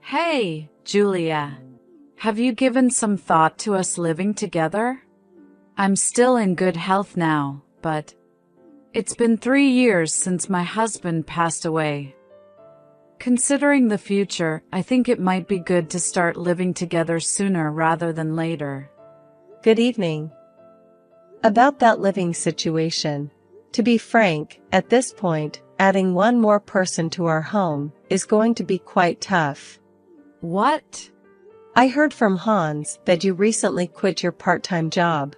Hey, Julia. Have you given some thought to us living together? I'm still in good health now, but it's been 3 years since my husband passed away. Considering the future, I think it might be good to start living together sooner rather than later. Good evening. About that living situation. To be frank, at this point, adding one more person to our home is going to be quite tough. What? I heard from Hans that you recently quit your part-time job.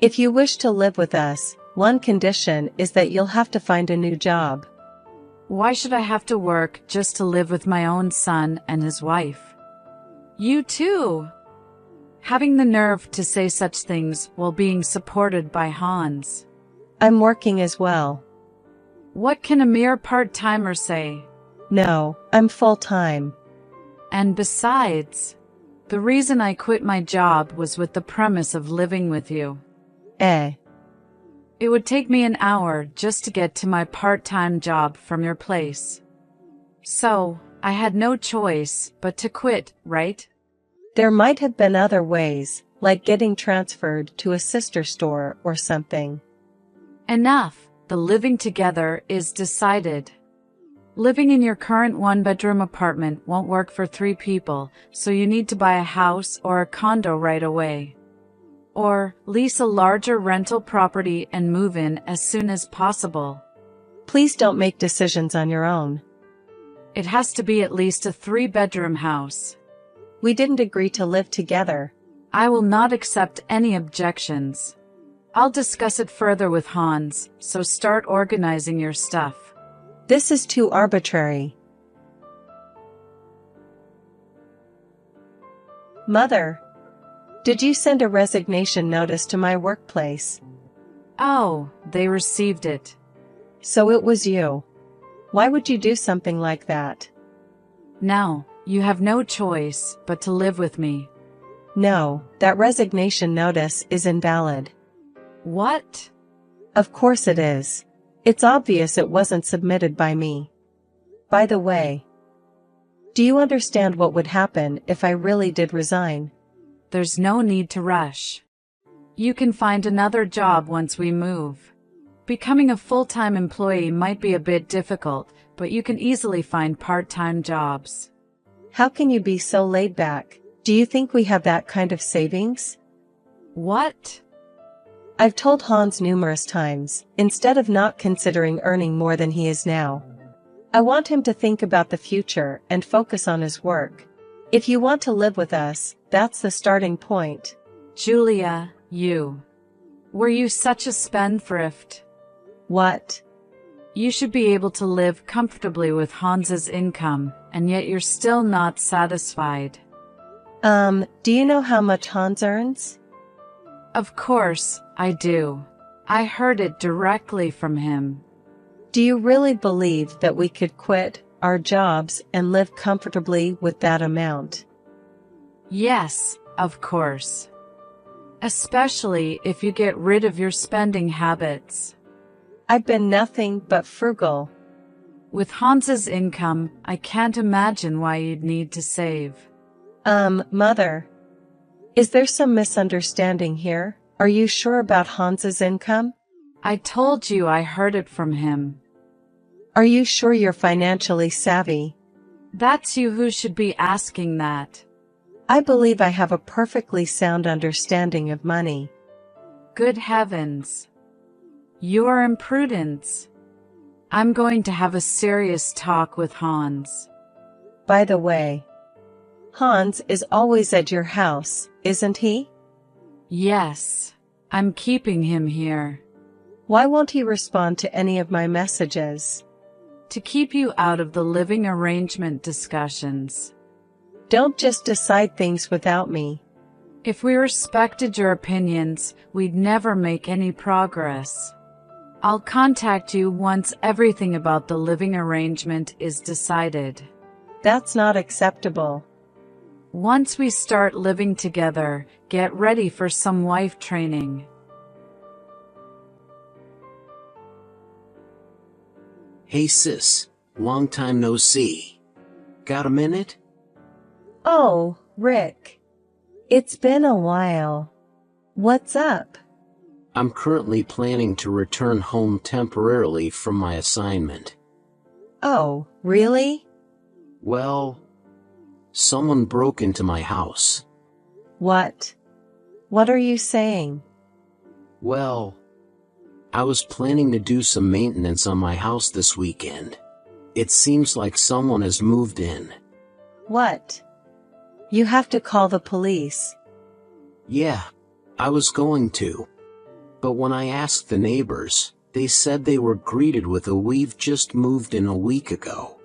If you wish to live with us, one condition is that you'll have to find a new job. Why should I have to work just to live with my own son and his wife? You too! Having the nerve to say such things while being supported by Hans. I'm working as well. What can a mere part-timer say? No, I'm full-time. And besides, the reason I quit my job was with the premise of living with you. Eh. It would take me an hour just to get to my part-time job from your place. So, I had no choice but to quit, right? There might have been other ways, like getting transferred to a sister store or something. Enough, the living together is decided. Living in your current one-bedroom apartment won't work for 3 people, so you need to buy a house or a condo right away. Or lease a larger rental property and move in as soon as possible. Please don't make decisions on your own. It has to be at least a 3-bedroom house. We didn't agree to live together. I will not accept any objections. I'll discuss it further with Hans, so start organizing your stuff. This is too arbitrary. Mother, did you send a resignation notice to my workplace? Oh, they received it. So it was you. Why would you do something like that? Now, you have no choice but to live with me. No, that resignation notice is invalid. What? Of course it is. It's obvious it wasn't submitted by me. By the way, do you understand what would happen if I really did resign? There's no need to rush. You can find another job once we move. Becoming a full-time employee might be a bit difficult, but you can easily find part-time jobs. How can you be so laid back? Do you think we have that kind of savings? What? I've told Hans numerous times, instead of not considering earning more than he is now. I want him to think about the future and focus on his work. If you want to live with us, that's the starting point. Julia, were you such a spendthrift? What? You should be able to live comfortably with Hans's income, and yet you're still not satisfied. Do you know how much Hans earns? Of course, I do. I heard it directly from him. Do you really believe that we could quit our jobs and live comfortably with that amount? Yes, of course. Especially if you get rid of your spending habits. I've been nothing but frugal. With Hans's income, I can't imagine why you'd need to save. Mother. Is there some misunderstanding here? Are you sure about Hans's income? I told you I heard it from him. Are you sure you're financially savvy? That's you who should be asking that. I believe I have a perfectly sound understanding of money. Good heavens. Your imprudence. I'm going to have a serious talk with Hans. By the way, Hans is always at your house, isn't he? Yes, I'm keeping him here. Why won't he respond to any of my messages? To keep you out of the living arrangement discussions. Don't just decide things without me. If we respected your opinions, we'd never make any progress. I'll contact you once everything about the living arrangement is decided. That's not acceptable. Once we start living together, get ready for some wife training. Hey sis, long time no see. Got a minute? Oh, Rick. It's been a while. What's up? I'm currently planning to return home temporarily from my assignment. Oh, really? Well, someone broke into my house. What? What are you saying? Well, I was planning to do some maintenance on my house this weekend. It seems like someone has moved in. What? You have to call the police. Yeah, I was going to. But when I asked the neighbors, they said they were greeted with a "we've just moved in a week ago."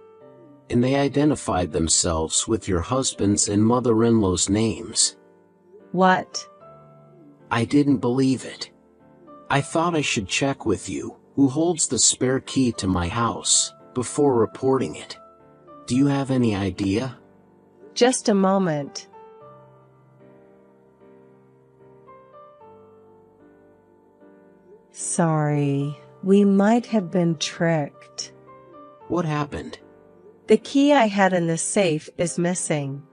And they identified themselves with your husband's and mother-in-law's names. What? I didn't believe it. I thought I should check with you, who holds the spare key to my house, before reporting it. Do you have any idea? Just a moment. Sorry, we might have been tricked. What happened? The key I had in the safe is missing.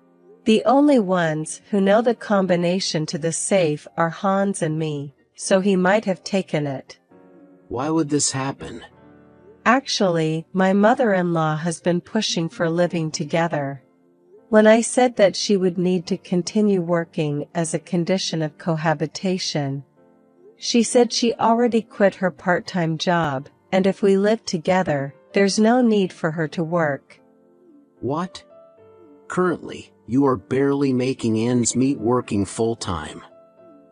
The only ones who know the combination to the safe are Hans and me, so he might have taken it. Why would this happen? Actually, my mother-in-law has been pushing for living together. When I said that she would need to continue working as a condition of cohabitation, she said she already quit her part-time job, and if we live together, there's no need for her to work. What? Currently, you are barely making ends meet working full-time.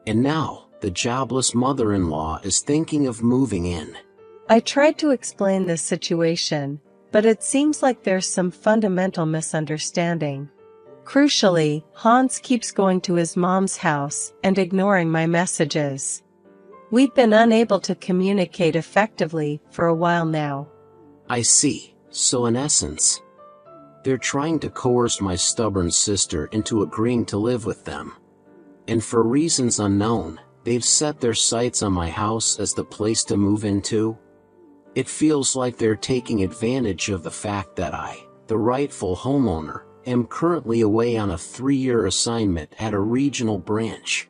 And now, the jobless mother-in-law is thinking of moving in. I tried to explain this situation, but it seems like there's some fundamental misunderstanding. Crucially, Hans keeps going to his mom's house and ignoring my messages. We've been unable to communicate effectively for a while now. I see. So in essence, they're trying to coerce my stubborn sister into agreeing to live with them. And for reasons unknown, they've set their sights on my house as the place to move into. It feels like they're taking advantage of the fact that I, the rightful homeowner, am currently away on a 3-year assignment at a regional branch.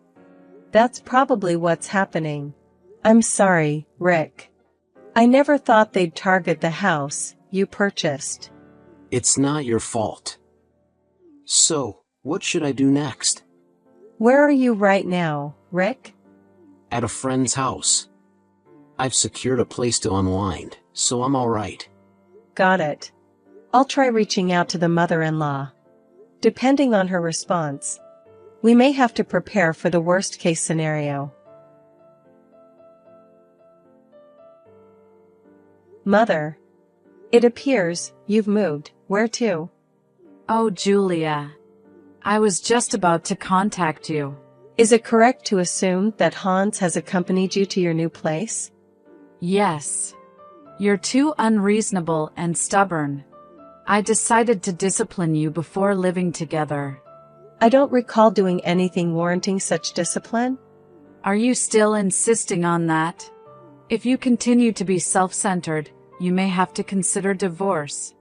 That's probably what's happening. I'm sorry, Rick. I never thought they'd target the house you purchased. It's not your fault. So, what should I do next? Where are you right now, Rick? At a friend's house. I've secured a place to unwind, so I'm alright. Got it. I'll try reaching out to the mother-in-law. Depending on her response, we may have to prepare for the worst-case scenario. Mother. It appears you've moved. Where to? Oh, Julia. I was just about to contact you. Is it correct to assume that Hans has accompanied you to your new place? Yes. You're too unreasonable and stubborn. I decided to discipline you before living together. I don't recall doing anything warranting such discipline. Are you still insisting on that? If you continue to be self-centered, you may have to consider divorce.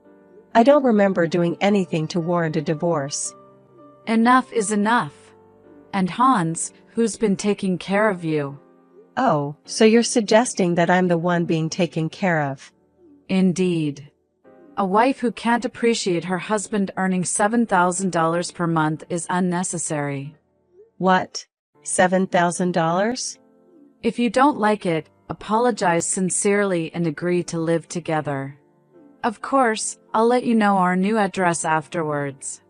I don't remember doing anything to warrant a divorce. Enough is enough. And Hans, who's been taking care of you? Oh, so you're suggesting that I'm the one being taken care of? Indeed. A wife who can't appreciate her husband earning $7,000 per month is unnecessary. What? $7,000? If you don't like it, apologize sincerely and agree to live together. Of course, I'll let you know our new address afterwards.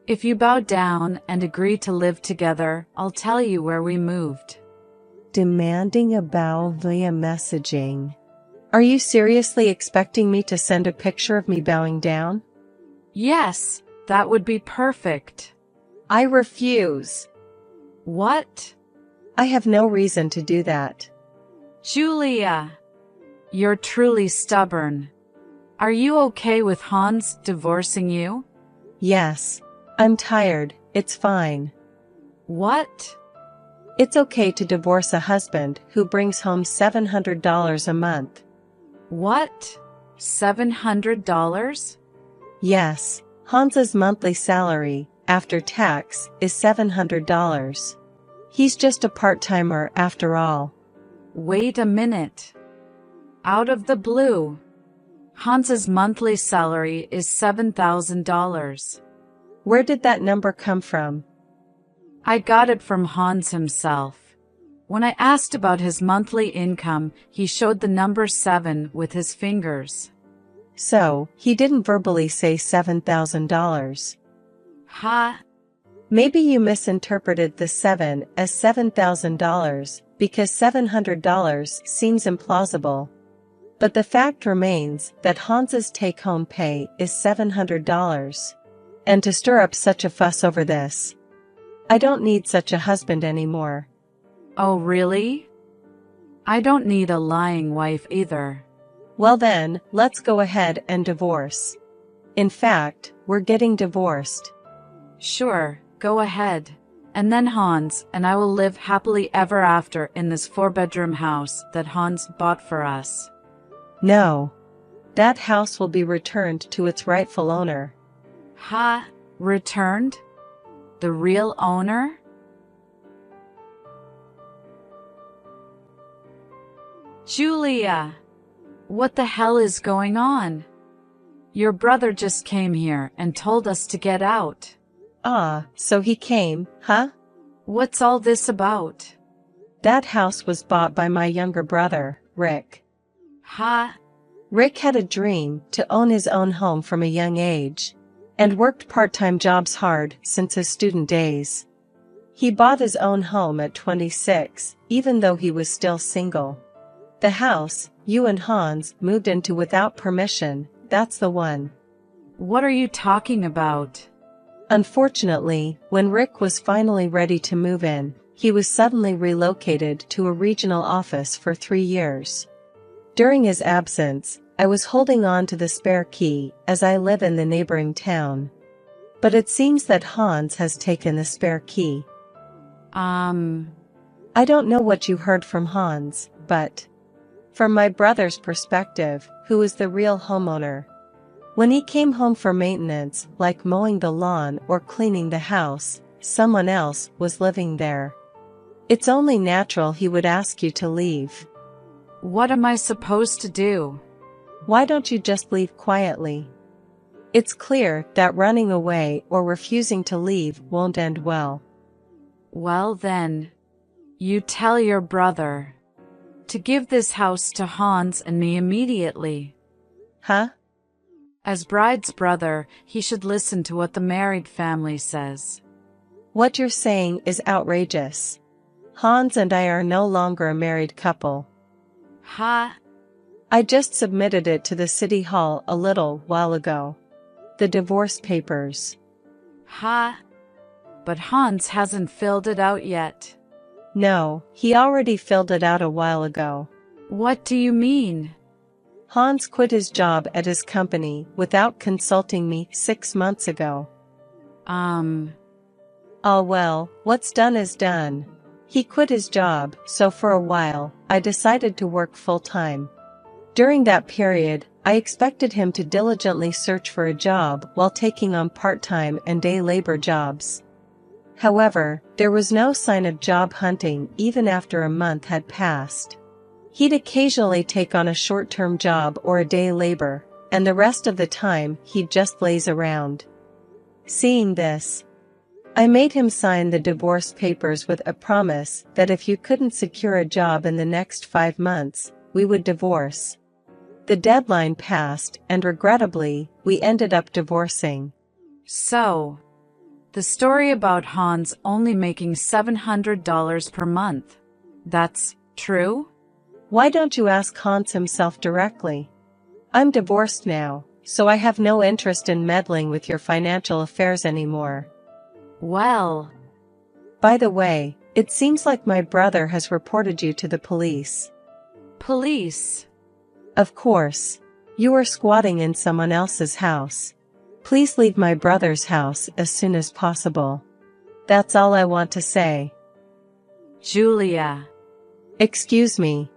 If you bow down and agree to live together, I'll tell you where we moved. Demanding a bow via messaging. Are you seriously expecting me to send a picture of me bowing down? Yes, that would be perfect. I refuse. What? I have no reason to do that. Julia, you're truly stubborn. Are you okay with Hans divorcing you? Yes. I'm tired, it's fine. What? It's okay to divorce a husband who brings home $700 a month. What? $700? Yes, Hans's monthly salary after tax, is $700. He's just a part-timer after all. Wait a minute. Out of the blue, Hans's monthly salary is $7,000. Where did that number come from? I got it from Hans himself. When I asked about his monthly income, he showed the number 7 with his fingers. So, he didn't verbally say $7,000. Ha! Maybe you misinterpreted the 7 as $7,000 because $700 seems implausible. But the fact remains that Hans's take-home pay is $700. And to stir up such a fuss over this, I don't need such a husband anymore. Oh, really? I don't need a lying wife either. Well then, let's go ahead and divorce. In fact, we're getting divorced. Sure, go ahead. And then Hans and I will live happily ever after in this 4-bedroom house that Hans bought for us. No. That house will be returned to its rightful owner. Ha! Returned? The real owner? Julia! What the hell is going on? Your brother just came here and told us to get out. Ah, so he came, huh? What's all this about? That house was bought by my younger brother, Rick. Ha! Rick had a dream to own his own home from a young age, and worked part-time jobs hard since his student days. He bought his own home at 26, even though he was still single. The house you and Hans moved into without permission, that's the one. What are you talking about? Unfortunately, when Rick was finally ready to move in, he was suddenly relocated to a regional office for 3 years. During his absence, I was holding on to the spare key as I live in the neighboring town. But it seems that Hans has taken the spare key. I don't know what you heard from Hans, but from my brother's perspective, who is the real homeowner, when he came home for maintenance, like mowing the lawn or cleaning the house, someone else was living there. It's only natural he would ask you to leave. What am I supposed to do? Why don't you just leave quietly? It's clear that running away or refusing to leave won't end well. Well then, you tell your brother to give this house to Hans and me immediately. Huh? As bride's brother, he should listen to what the married family says. What you're saying is outrageous. Hans and I are no longer a married couple. Ha! I just submitted it to the city hall a little while ago. The divorce papers. Ha! But Hans hasn't filled it out yet. No, he already filled it out a while ago. What do you mean? Hans quit his job at his company without consulting me 6 months ago. Oh well, what's done is done. He quit his job, so for a while, I decided to work full-time. During that period, I expected him to diligently search for a job while taking on part-time and day labor jobs. However, there was no sign of job hunting even after a month had passed. He'd occasionally take on a short-term job or a day labor, and the rest of the time he'd just laze around. Seeing this, I made him sign the divorce papers with a promise that if you couldn't secure a job in the next 5 months, we would divorce. The deadline passed, and regrettably, we ended up divorcing. So, the story about Hans only making $700 per month, that's true? Why don't you ask Hans himself directly? I'm divorced now, so I have no interest in meddling with your financial affairs anymore. Well, by the way, it seems like my brother has reported you to the police. Police? Of course. You are squatting in someone else's house. Please leave my brother's house as soon as possible. That's all I want to say. Julia. Excuse me.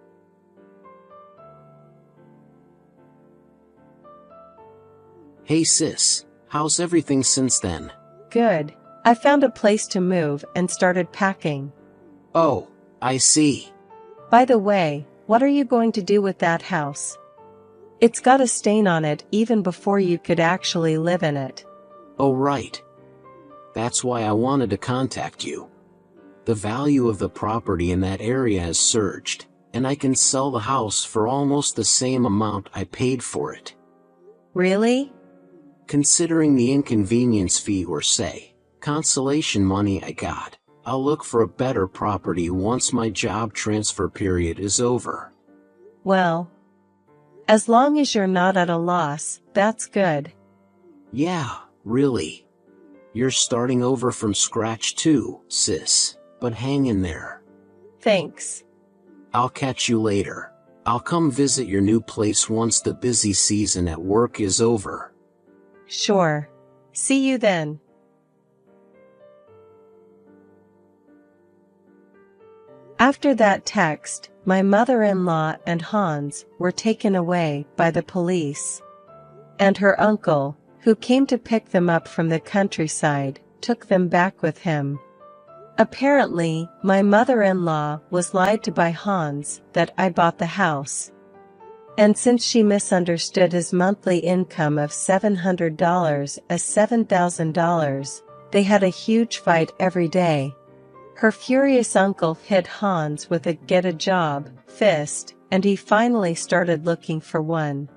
Hey sis, how's everything since then? Good. I found a place to move and started packing. Oh, I see. By the way, what are you going to do with that house? It's got a stain on it even before you could actually live in it. Oh, right. That's why I wanted to contact you. The value of the property in that area has surged, and I can sell the house for almost the same amount I paid for it. Really? Considering the inconvenience fee or say, consolation money I got, I'll look for a better property once my job transfer period is over. Well, as long as you're not at a loss, that's good. Yeah, really. You're starting over from scratch too, sis, but hang in there. Thanks. I'll catch you later. I'll come visit your new place once the busy season at work is over. Sure. See you then. After that text, my mother-in-law and Hans were taken away by the police. And her uncle, who came to pick them up from the countryside, took them back with him. Apparently, my mother-in-law was lied to by Hans that I bought the house. And since she misunderstood his monthly income of $700 as $7,000, they had a huge fight every day. Her furious uncle hit Hans with a "get a job" fist, and he finally started looking for one.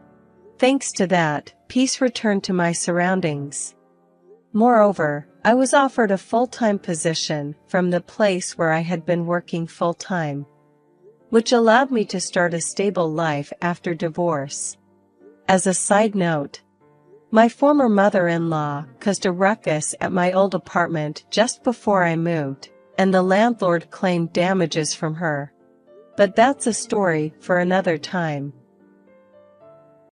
Thanks to that, peace returned to my surroundings. Moreover, I was offered a full-time position from the place where I had been working full-time, which allowed me to start a stable life after divorce. As a side note, my former mother-in-law caused a ruckus at my old apartment just before I moved, and the landlord claimed damages from her. But that's a story for another time.